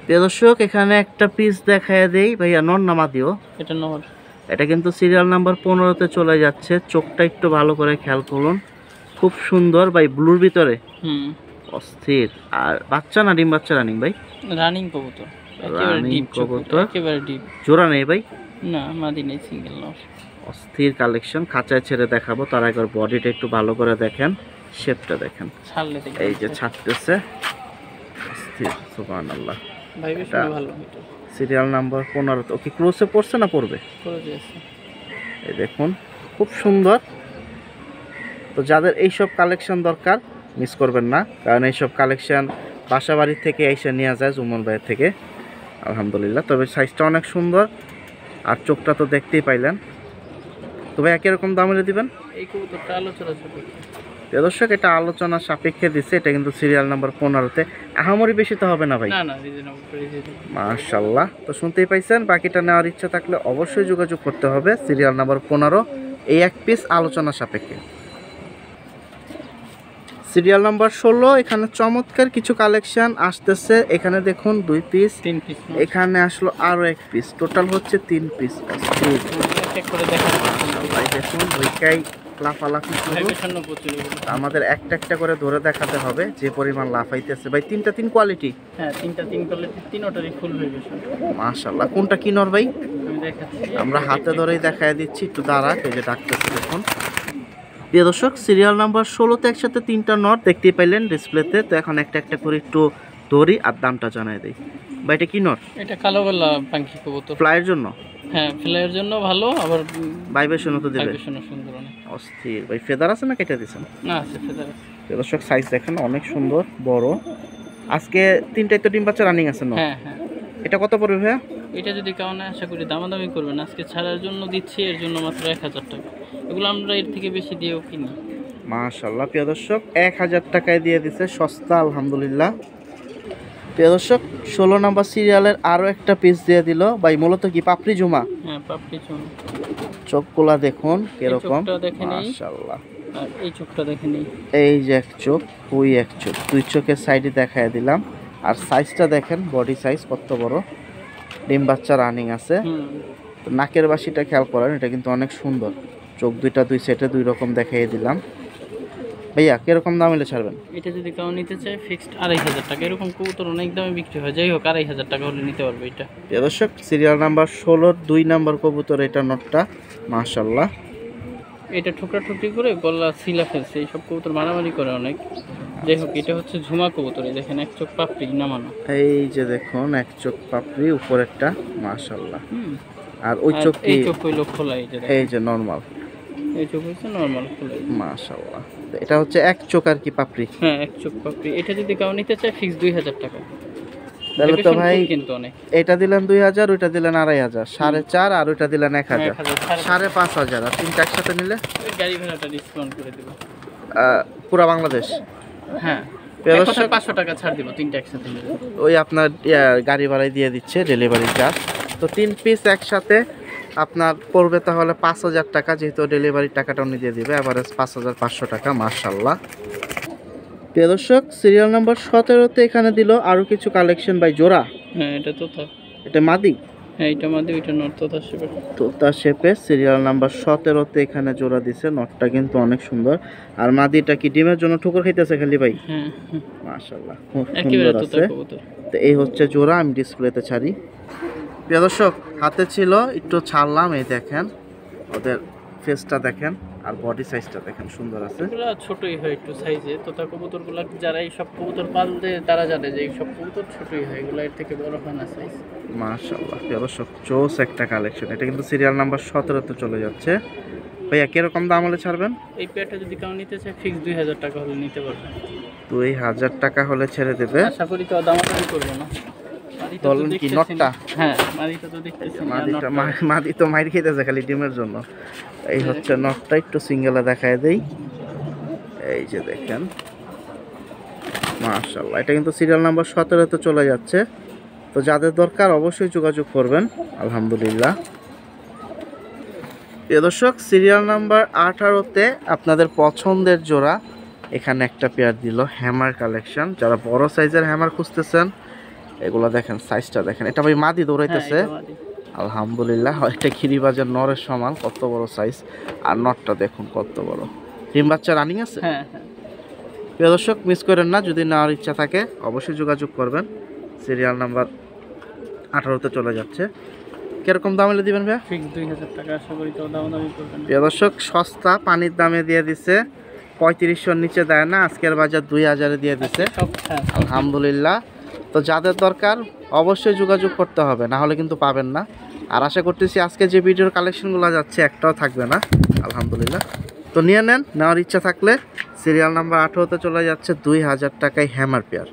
প্রিয় দর্শক, এখানে একটা পিস দেখায় দেই ভাইয়া, নর নামা দিও। এটা নর। এটা কিন্তু সিরিয়াল নাম্বার 15 তে চলে যাচ্ছে, চোখটা একটু ভালো করে খেয়াল করুন, খুব সুন্দর ভাই, ব্লুর ভিতরে অস্থির। আর বাচ্চা না ডিম বাচ্চা রানিং ভাই? রানিং কবুতর, একেবারে রানিং ডিপ কবুতর, একেবারে ডিপ। জোড়া নেই ভাই? না মাদি নেই, সিঙ্গেল নর। অস্থির কালেকশন, খাঁচায় ছেড়ে দেখাবো, তার একবার বডিটা একটু ভালো করে দেখেন, শেপটা দেখেন, ছাড়লে দেখবেন। এই যে ছাড়তেছে, অস্থির, সুবহানাল্লাহ। ভাই বেশ এটা- ভালো এটা। সিরিয়াল নাম্বার 15, ওকে ক্রসে পড়ছে না পড়বে? করে দিয়েছে। এই দেখুন খুব সুন্দর। তো যাদের এইসব কালেকশন দরকার মিস করবেন না, কারণ এইসব কালেকশন বাসা বাড়ির থেকে এসে নেওয়া যায় জুমন ভাইয়ের থেকে, আলহামদুলিল্লাহ। তবে সাইজটা অনেক সুন্দর, আর চোখটা তো দেখতেই পাইলেন। তবে একই রকম দামে দিবেন। এই কবুতরটা আলোচনা সাপেক্ষে। প্রিয় দর্শক, এটা আলোচনা সাপেক্ষে দিচ্ছে, এটা কিন্তু সিরিয়াল নাম্বার 15-তে, আহামরি বেশি তো হবে না ভাই? না না, রিজনেবল প্রাইসে। মাশাআল্লাহ। তো শুনতেই পাইছেন, বাকিটা নেওয়ার ইচ্ছা থাকলে অবশ্যই যোগাযোগ করতে হবে, সিরিয়াল নাম্বার 15, এই এক পিস আলোচনা সাপেক্ষে। সিরিয়াল নাম্বার 16, এখানে চমৎকার কিছু কালেকশন আসতেছে। এখানে দেখুন 2 পিস, 3 পিস। এখানে আসলো আরো 1 পিস, টোটাল হচ্ছে 3 পিস। চেক করে দেখার ভাই দেখুন ওইটাই লাফালাফি শুরু। ভাইবেশন প্রচুর এগুলো। আমাদের একটা একটা করে ধরে দেখাতে হবে যে পরিমাণ লাফাইতেছে ভাই। 3টা 3 কোয়ালিটি। হ্যাঁ 3টা 3 কোয়ালিটি, তিনটারই ফুল ভাইবেশন। মাশাআল্লাহ। কোনটা কি নর ভাই? আমি দেখাচ্ছি, আমরা হাতে ধরেই দেখায় দিচ্ছি, একটু দাঁড়া, এই যে ডাকতেছে দেখুন। প্রিয় দর্শক, সিরিয়াল নাম্বার 16-তে একসাথে 3টা নট দেখতেই পাইলেন ডিসপ্লেতে। তো এখন একটা একটা করে একটু ধরি আর দামটা জানাই দেই। ভাই এটা কি নট? এটা কালো গলা পাখি কবুতর। ফ্লাইয়ের জন্য? হ্যাঁ ফ্লাইয়ের জন্য ভালো, আবার ভাইবেশনও তো দিবে। ভাইবেশন সুন্দর অনেক। অস্থির ভাই। ফেদার আছে না কেটে দিছেন? না আছে ফেদার আছে। প্রিয় দর্শক, সাইজ দেখেন অনেক সুন্দর বড়। আজকে 3টাই তো ডিম বাচ্চা রানিং আছে না? হ্যাঁ হ্যাঁ। এটা কত পড়বে ভাইয়া? এটা যদি কারো নেয় আশা করি দামাদামি করবেন। আজকে ছাড়ার জন্য দিচ্ছি, এর জন্য মাত্র 1000 টাকা। এগুলো আমরা এর থেকে বেশি দিয়েও কিনি। মাশাআল্লাহ। প্রিয় দর্শক, 1000 টাকায় দিয়ে দিছে, সস্তা আলহামদুলিল্লাহ। প্রিয় দর্শক, 16 নাম্বার সিরিয়ালের আরো একটা পিস দিয়ে দিল ভাই। মূলত কি পাপড়ি জুমা? হ্যাঁ পাপড়ি চুন। চোখগুলা দেখুন কিরকম, চোখটা দেখে নেই। মাশাআল্লাহ। আর এই চোখটা দেখে নেই। এই যে এক চোখ, ওই এক চোখ, 2 চোখের সাইডে দেখায় দিলাম। আর সাইজটা দেখেন, বডি সাইজ কত বড়, ডিম বাচ্চা রানিং আছে। তো নাকের বাসিটা খেয়াল করেন, এটা কিন্তু অনেক সুন্দর। চোখ দুইটা 2 সেটে 2 রকম দেখাই দিলাম। ভাইয়া কিরকম দাম হলে ছাড়বেন? এটা যদি কেউ নিতে চায় ফিক্সড 2500 টাকা। এরকম কবুতর অনেক দামে বিক্রি হয়, যাই হোক 2500 টাকা হলে নিতে পারবে এটা। প্রিয় দর্শক, সিরিয়াল নাম্বার 16-র 2 নাম্বার কবুতর, এটা নটটা মাশাআল্লাহ। এটা ঠুকরা ঠুকরি করে গলা সিলা ফেলছে, এইসব কবুতর মারামারি করে অনেক। যাই হোক এটা হচ্ছে ঝুমা কবুতর। এই দেখেন এক চোখ পাপড়ি নামানো। এই যে দেখুন এক চোখ পাপড়ি, উপরেরটা মাশাআল্লাহ। হুম। আর ওই চোখ কি? এই চোখ হইলো খোলা। এই যে দেখেন, এই যে নরমাল, এই চোখ হচ্ছে নরমাল খোলা। মাশাআল্লাহ। তো এটা হচ্ছে এক চোখ আর কি পাপড়ি। হ্যাঁ এক চোখ পাপড়ি। এটা যদি কেউ নিতে চায় ফিক্স 2000 টাকা। তাহলে তো ভাই কিন্তু অনেক। এটা দিলেন 2000, ওইটা দিলেন 2500, 4.5, আর ওইটা দিলেন 1000, 5,500। আর 3টা একসাথে নিলে গাড়ি ভাড়াটা ডিসকাউন্ট করে দিব পুরা বাংলাদেশ। হ্যাঁ প্রিয় এক দর্শক, কথায় 500 টাকা ছাড় দিব 3টা একসাথে নিলে। ওই আপনার গাড়ি ভাড়ায় দিয়ে দিচ্ছে, ডেলিভারি চার্জ। তো 3 পিস একসাথে আপনার পড়বে তাহলে 5000 টাকা, যেহেতু ডেলিভারি টাকাটা উনি দিয়ে দিবে, এভারেজ 5500 টাকা। মাশাআল্লাহ। প্রিয় দর্শক, সিরিয়াল নাম্বার 17-তে এখানে দিল আরো কিছু কালেকশন বাই জোড়া। হ্যাঁ এটা তো থাক। এটা মাদি? হ্যাঁ এটা মাদি, ওইটা নর্থ আসবে। তোতা শেপে সিরিয়াল নাম্বার 17-তে এখানে জোড়া দিছে। নটটা কিন্তু অনেক সুন্দর। আর মাদিটা কি ডিমের জন্য ঠুকর খাইতেছে খালি ভাই? হ্যাঁ মাশাআল্লাহ, খুব একেবারে সুন্দর তোতা আছে। কবুতর। তো এই হচ্ছে জোড়া, আমি ডিসপ্লেতে ছাড়ি। প্রিয় দর্শক, হাতে ছিল একটু ছাড়লাম, এই দেখেন ওদের ফেসটা দেখেন, আর বডি সাইজটা দেখেন, সুন্দর আছে। এগুলো ছোটই হয় একটু সাইজে। তোতা কবুতরগুলো যারা এই সব কবুতর পালতে তারা জানে যে এই সব কবুতর ছোটই হয়, এগুলো এর থেকে বড় হয় না সাইজ। মাশাআল্লাহ। প্রিয় দর্শক, চোস একটা কালেকশন। এটা কিন্তু সিরিয়াল নাম্বার 17-তে চলে যাচ্ছে। ভাইয়া কিরকম দাম হলে ছাড়বেন? এই পেয়ারটা যদি কেউ নিতে চায় ফিক্স 2000 টাকা হলে নিতে পারবে। 2000 টাকা হলে ছেড়ে দেবে। আশা করি কেউ দামাদামি করবে না। বলেন কি নটটা? হ্যাঁ মাদিটা তো দেখতেছি। মাদি তো মাইর খেতেছে খালি ডিমের জন্য। এই হচ্ছে নটটা, একটু সিঙ্গেলে দেখায় দেই। এই যে দেখেন মাশাআল্লাহ, এটা কিন্তু সিরিয়াল নাম্বার 17-তে চলে যাচ্ছে। তো যাদের দরকার অবশ্যই যোগাযোগ করবেন। আলহামদুলিল্লাহ। প্রিয় দর্শক, সিরিয়াল নাম্বার 18-তে আপনাদের পছন্দের জোড়া এখানে একটা পেয়ার দিল, হ্যামার কালেকশন। যারা বড় সাইজের হ্যামার খুঁজতেছেন এগুলো দেখেন, সাইজটা দেখেন। এটা ভাই মাদি দৌড়াইতেছে। আলহামদুলিল্লাহ। এটা খিরিবাজার নরের সমান, কত বড় সাইজ। আর নটটা দেখুন কত বড়। ডিম বাচ্চা রানিং আছে। প্রিয় দর্শক, মিস করেন না, যদি নেওয়ার ইচ্ছা থাকে অবশ্যই যোগাযোগ করবেন। সিরিয়াল নাম্বার 18-তে চলে যাচ্ছে। কিরকম দামে দিবেন ভাইয়া? ফিক্স 2000 টাকা, আশা করি তো দামাদামি করবেন। প্রিয় দর্শক, সস্তা পানির দামে দিয়ে দিছে, 3500-র নিচে দেয় না। আজকের বাজার 2000-এ দিয়ে দিছে। আলহামদুলিল্লাহ। তো যাদের দরকার অবশ্যই যোগাযোগ করতে হবে, না হলে কিন্তু পাবেন না। আর আশা করতেছি আজকে যে ভিডিওর কালেকশনগুলো যাচ্ছে একটাও থাকবে না। আলহামদুলিল্লাহ। তো নিয়ে নেন, নেওয়ার ইচ্ছা থাকলে। সিরিয়াল নাম্বার 18-তে চলে যাচ্ছে 2000 টাকায় হ্যামার পেয়ার।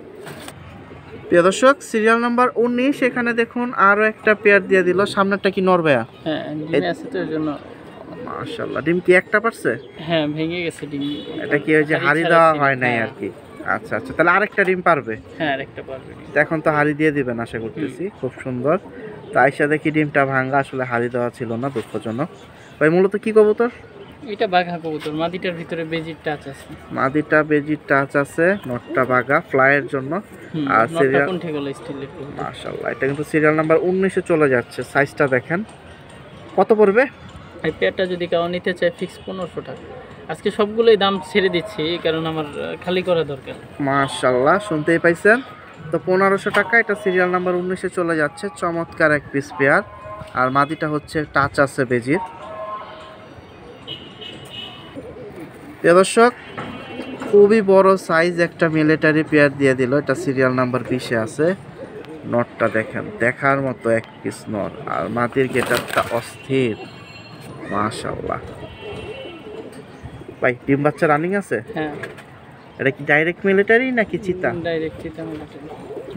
প্রিয় দর্শক, সিরিয়াল নাম্বার 19, এখানে দেখুন আরও একটা পেয়ার দিয়ে দিল। সামনেরটা কি নরবেয়া? হ্যাঁ, ডিম আছে তো এর জন্য। মাশাআল্লাহ। ডিম কি একটা পারছে? হ্যাঁ, ভেঙে গেছে ডিম। এটা কি ওই যে হাড়ি দেওয়া হয় নাই আর কি? আচ্ছা আচ্ছা, তাহলে আরেকটা ডিম পারবে। হ্যাঁ, আরেকটা পারবে। এখন তো হাড়ি দিয়ে দিবেন আশা করতেছি। খুব সুন্দর। তো আইসা দেখি ডিমটা ভাঙা, আসলে হাড়ি দেওয়া ছিল না, দুঃখজনক। ভাই মূলত কি কবুতর? এটা বাঘা কবুতর, মাদিটার ভিতরে বেজির টাচ আছে। মাদিটা বেজির টাচ আছে, নটটা বাঘা ফ্লাইয়ের জন্য। আর সিরিয়াল কোনটা গলা স্টিলের। মাশাআল্লাহ। এটা কিন্তু সিরিয়াল নাম্বার 19-এ চলে যাচ্ছে। সাইজটা দেখেন কত পড়বে। এই পেয়ারটা যদি কেউ নিতে চায় ফিক্স 1500 টাকা। আজকে সবগুলোই দাম ছেড়ে দিচ্ছি, কারণ আমার খালি করা দরকার। মাশাআল্লাহ, শুনতেই পাইছেন। তো 1500 টাকা। এটা সিরিয়াল নাম্বার 19-এ চলে যাচ্ছে। চমৎকার এক পিস পেয়ার। আর মাদিটা হচ্ছে টাচ আছে বেজির। দর্শক, খুবই বড় সাইজ একটা মিলিটারি পেয়ার দিয়ে দিল। এটা সিরিয়াল নাম্বার 20-এ আছে। নটটা দেখেন, দেখার মতো এক পিস নর। আর মাদির গেটআপটা অস্থির। মাশাআল্লাহ। ভাই ডিম বাচ্চা রানিং আছে? হ্যাঁ। এটা কি ডাইরেক্ট মিলিটারি নাকি চিতা? ডাইরেক্ট চিতা মিলিটারি।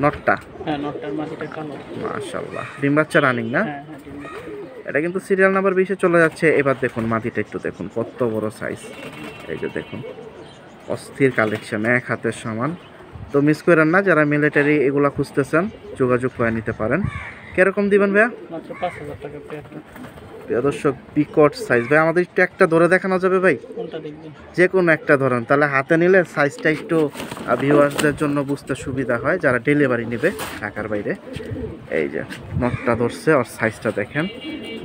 নটটা? হ্যাঁ, নটটার মাদিটা কালো। মাশাআল্লাহ। ডিম বাচ্চা রানিং না? হ্যাঁ হ্যাঁ, ডিম বাচ্চা। এটা কিন্তু সিরিয়াল নাম্বার 20-এ চলে যাচ্ছে। এবার দেখুন মাদিটা একটু দেখুন, কত বড় সাইজ। এই যে দেখুন, অস্থির কালেকশন, এক হাতের সমান। তো মিস করেন না, যারা মিলিটারি এগুলা খুঁজতেছেন যোগাযোগ করে নিতে পারেন। কিরকম দিবেন ভাইয়া? মাত্র 5000 টাকা পেয়ারটা। প্রিয় দর্শক, বিকট সাইজ। ভাই আমাদের একটু একটা ধরে দেখানো যাবে ভাই? কোনটা দেখবেন? যে কোনো একটা ধরেন, তাহলে হাতে নিলে সাইজটা একটু ভিউয়ার্সদের জন্য বুঝতে সুবিধা হয়, যারা ডেলিভারি নেবে ঢাকার বাইরে। এই যে নটটা ধরছে, আর সাইজটা দেখেন,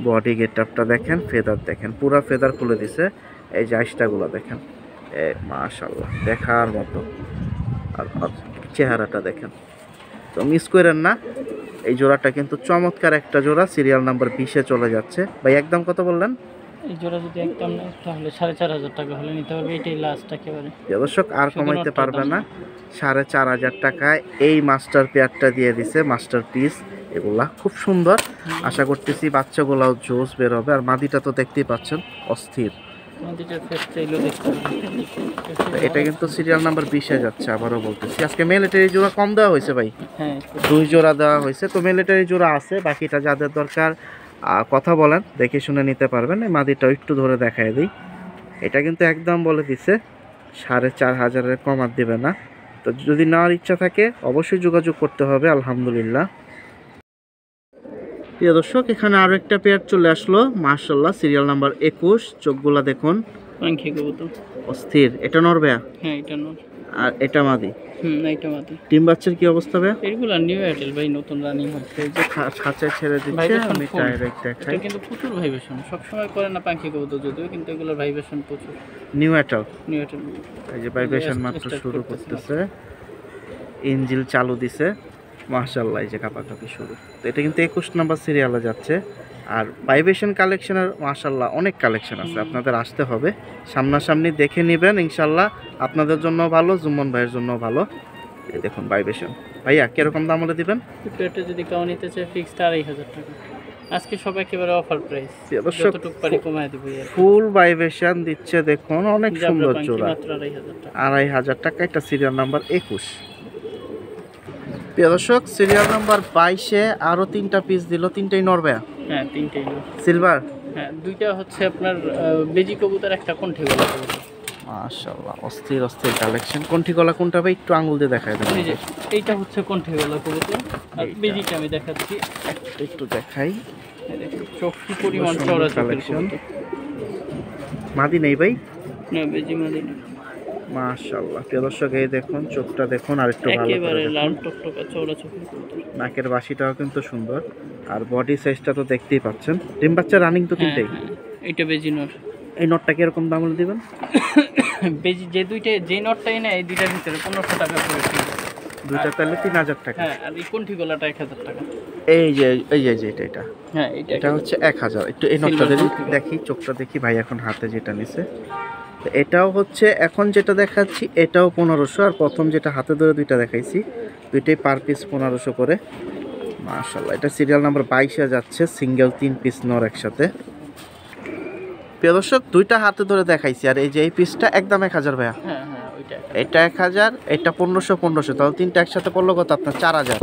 বডি গেটআপটা দেখেন, ফেদার দেখেন, পুরা ফেদার খুলে দিছে। এই যে আইসটাগুলো দেখেন, মাশাআল্লাহ, দেখার মতো। আর চেহারাটা দেখেন। তো মিস করেন না, এই জোড়াটা কিন্তু চমৎকার একটা জোড়া। সিরিয়াল নাম্বার 20-এ চলে যাচ্ছে। ভাই একদম কত বললেন? এই জোড়া যদি একদম নেয় তাহলে 4500 টাকা হলে নিতে পারবে। এটাই লাস্ট একেবারে। দর্শক, আর কমাইতে পারবে না। 4500 টাকায় এই মাস্টার পেয়ারটা দিয়ে দিছে, মাস্টার পিস। এগুলা খুব সুন্দর। আশা করতেছি বাচ্চাগুলাও জোস বের হবে। আর মাদিটা তো দেখতেই পাচ্ছেন, অস্থির। এটা কিন্তু সিরিয়াল নাম্বার 20-এ যাচ্ছে। আবারও বলতেছি, আজকে মিলিটারি জোড়া কম দেওয়া হয়েছে ভাই। হ্যাঁ, 2 জোড়া দেওয়া হয়েছে। তো মিলিটারি জোড়া আছে, বাকিটা যাদের দরকার কথা বলেন, দেখে শুনে নিতে পারবেন। এই মাদিটাও একটু ধরে দেখায় দিই। এটা কিন্তু একদম বলে দিছে 4500-এর কম আর দেবে না। তো যদি নেওয়ার ইচ্ছা থাকে অবশ্যই যোগাযোগ করতে হবে। আলহামদুলিল্লাহ। প্রিয় দর্শক, এখানে আরো একটা পেয়ার চলে আসলো। মাশাআল্লাহ। Serial number 21। চোখগুলা দেখুন, অস্থির। এটা নরবেয়া? হ্যাঁ, এটা নর। আর এটা মাদি? এটা মাদি। ডিম বাচ্চার কি অবস্থা ভাই? এগুলা নিউ এয়ারটেল ভাই, নতুন রানিং হচ্ছে। এই যে খাঁচায় ছেড়ে দিচ্ছে, আমি ডাইরেক্ট দেখাই। এটা কিন্তু প্রচুর ভাইব্রেশন, সব সময় করে না পাখি কবুতর যদিও, কিন্তু এগুলোর ভাইব্রেশন প্রচুর। New Airtel? New Airtel. এই যে ভাইব্রেশন মাত্র শুরু করতেছে, ইঞ্জিন চালু দিছে। মাশাআল্লাহ, এই যে কাপাকাপি শুরু। তো এটা কিন্তু 21 নাম্বার সিরিয়ালে যাচ্ছে। আর ভাইব্রেশন কালেকশনের মাশাআল্লাহ অনেক কালেকশন আছে, আপনাদের আসতে হবে, সামনাসামনি দেখে নেবেন। ইনশাআল্লাহ আপনাদের জন্য ভালো, জুম্মন ভাইয়ের জন্য ভালো। এই দেখুন ভাইব্রেশন। ভাইয়া কিরকম দাম হলে দিবেন? এটা যদি কেউ নিতে চায় ফিক্সড 2500 টাকা। আজকে সব একেবারে অফার প্রাইস, যতটুকু পারি কমায় দিব। ফুল ভাইব্রেশন দিচ্ছে, দেখুন অনেক সুন্দর জোড়া। মাত্র 2500 টাকা। 2500 টাকা। এটা সিরিয়াল নাম্বার 21। প্রিয় দর্শক, সিরিয়াল নাম্বার 22-এ আরো 3টা পিস দিল। 3টাই নরবেয়া? হ্যাঁ, 3টাই নর। সিলভার? হ্যাঁ, 2টা হচ্ছে আপনার বেজি কবুতর, একটা কণ্ঠে গলা কবুতর। মাশাআল্লাহ, অস্থির অস্থির কালেকশন। কোনটি গলা কোনটা ভাই একটু আঙুল দিয়ে দেখায় দেন। এই যে এইটা হচ্ছে কণ্ঠে গলা কবুতর, আর এইটা। বেজিটা আমি দেখাচ্ছি। একটু দেখাই। এই দেখুন চোখ কি পরিমাণ চওড়া চোখের কালেকশন। কবুতর। মাদি নেই ভাই? না বেজি মাদি না, মাশাআল্লাহ, প্রিয় দর্শক এই দেখুন চোখটা দেখুন আর একটু ভালো করে একেবারে দেখুন। লাল টকটকা চওড়া চোখের কবুতর। নাকের বাসিটাও কিন্তু সুন্দর, আর বডি সাইজটা তো দেখতেই পাচ্ছেন। ডিম বাচ্চা রানিং তো হ্যাঁ, তিনটেই। হ্যাঁ, এটা বেজি নর। এই নটটা কিরকম দাম হলে দিবেন? বেজি যে দুইটা, যে নটটাই না এই দুইটার ভিতরে 1500 টাকা করে ফিক্স। দুইটা তাহলে 3000 টাকা। হ্যাঁ, আর এই কণ্ঠি গলাটা 1000 টাকা। এই যে এটা হ্যাঁ, এটা হচ্ছে 1000। একটু এই নটটা দেখি, চোখটা দেখি ভাই এখন হাতে যেটা নিছে। তো এটাও হচ্ছে এখন যেটা দেখাচ্ছি এটাও 1500, আর প্রথম যেটা হাতে ধরে দুইটা দেখাইছি দুইটাই পার পিস 1500 করে। মাশাআল্লাহ, এটা সিরিয়াল নাম্বার 22-এ যাচ্ছে, সিঙ্গেল 3 পিস নর একসাথে। প্রিয় দর্শক দুইটা হাতে ধরে দেখাইছি, আর এই যে এই পিসটা একদম 1000 ভাইয়া। হ্যাঁ, হ্যাঁ, ওইটা। এটা 1000, এটা 1500, তাহলে তিনটা একসাথে পড়লো কত আপনার? 4000।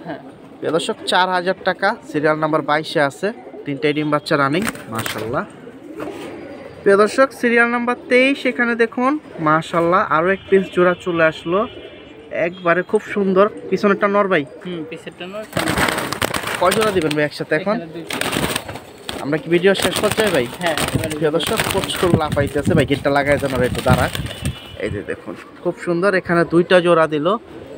হ্যাঁ, প্রিয় দর্শক 4000 টাকা, সিরিয়াল নাম্বার 22-এ আছে, তিনটাই ডিম বাচ্চা রানিং। মাশাআল্লাহ। প্রিয় দর্শক সিরিয়াল নাম্বার 23 এখানে দেখুন, মাশাআল্লাহ আরও এক পিস জোড়া চলে আসলো, একবারে খুব সুন্দর। পিছনেরটা নর ভাই? পিসেরটা নর। কয় জোড়া দিবেন ভাই একসাথে এখন? এখানে দুই piece। আমরা কি ভিডিও শেষ করতে চাই ভাই? হ্যাঁ, এবারে প্রিয় দর্শক প্রচুর লাফাইতেছে ভাই, গেটটা লাগাই দেন আর একটু দাঁড়া। এই যে দেখুন খুব সুন্দর, এখানে দুইটা জোড়া দিল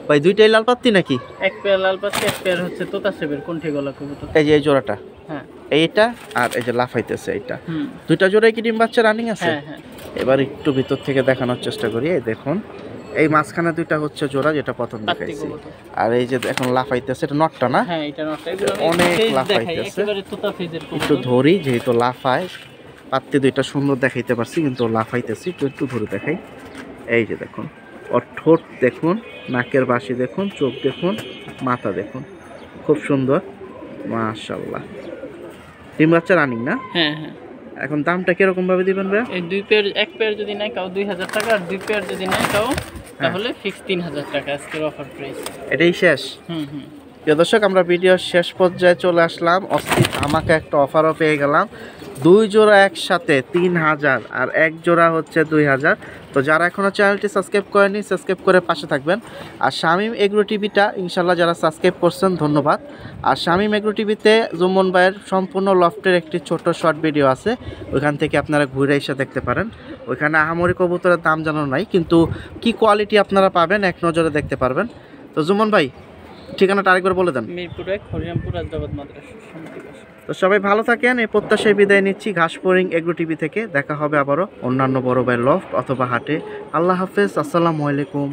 ভাই। দুইটাই লাল পাত্তি নাকি? এক পেয়ার লাল পাচ্ছি, এক পেয়ার হচ্ছে তোতা সেবের কণ্ঠে গলা কবুতর। এই যে এই জোড়াটা, হ্যাঁ, এইটা আর এই যে লাফাইতেছে এইটা, হুম, দুইটা জোড়াই কি ডিম বাচ্চা রানিং আছে? হ্যাঁ, হ্যাঁ, এবার একটু ভিতর থেকে দেখানোর চেষ্টা করি। এই দেখুন এই মাঝখানে দুইটা হচ্ছে জোড়া, যেটা প্রথম পাত্তি দেখাইছি। কবুতর। আর এই যে এখন লাফাইতেছে, এটা নটটা না? হ্যাঁ, এটা নটটা। এগুলো আমি অনেক face লাফাইতেছে। দেখাই, একেবারে তোতা ফেজের একটু কবুতর। ধরি, যেহেতু লাফায় পাত্তি দুইটা সুন্দর দেখাইতে পারছি, কিন্তু লাফাইতেছি একটু ধরে দেখাই। এই যে দেখুন ওর ঠোঁট দেখুন, নাকের বাসি দেখুন, চোখ দেখুন, মাথা দেখুন, খুব সুন্দর। মাশাআল্লাহ, ডিম বাচ্চা রানিং না? হ্যাঁ, হ্যাঁ। এখন দামটা কিরকম ভাবে দিবেন ভাই? এই দুই পেয়ার, এক পেয়ার যদি নেয় কাউ 2000 টাকা, আর দুই পেয়ার যদি নেয় কাউ তাহলে ফিক্স 3000 টাকা আজকের অফার প্রাইস। এটাই শেষ? হুম, হুম। প্রিয় দর্শক আমরা ভিডিওর শেষ পর্যায়ে চলে আসলাম, অস্থির আমাকে একটা অফারও পেয়ে গেলাম। দুই জোড়া একসাথে 3000, আর এক জোড়া হচ্ছে 2000। তো যারা এখনও চ্যানেলটি সাবস্ক্রাইব করেনি সাবস্ক্রাইব করে পাশে থাকবেন। আর শামীম এগ্রো টিভিটা ইনশাল্লাহ যারা সাবস্ক্রাইব করছেন ধন্যবাদ। আর শামীম এগ্রো টিভিতে জুম্মন ভাইয়ের সম্পূর্ণ লফটের একটি ছোট শর্ট ভিডিও আছে, ওইখান থেকে আপনারা ঘুরে এসে দেখতে পারেন। ওইখানে আহামরি কবুতরের দাম জানানো নাই, কিন্তু কি কোয়ালিটি আপনারা পাবেন এক নজরে দেখতে পারবেন। তো জুম্মন ভাই ঠিকানাটা আরেকবার বলে দেন। মিরপুর 1, হরিরামপুর, আদ্রাবাদ মাদ্রাসা সমিতি পাশে। তো সবাই ভালো থাকেন, এই প্রত্যাশায় বিদায় নিচ্ছি ঘাসফড়িং এগ্রো টিভি থেকে। দেখা হবে আবারও অন্যান্য বড় ভাই লফট অথবা হাটে। আল্লাহ হাফেজ, আসসালামু আলাইকুম।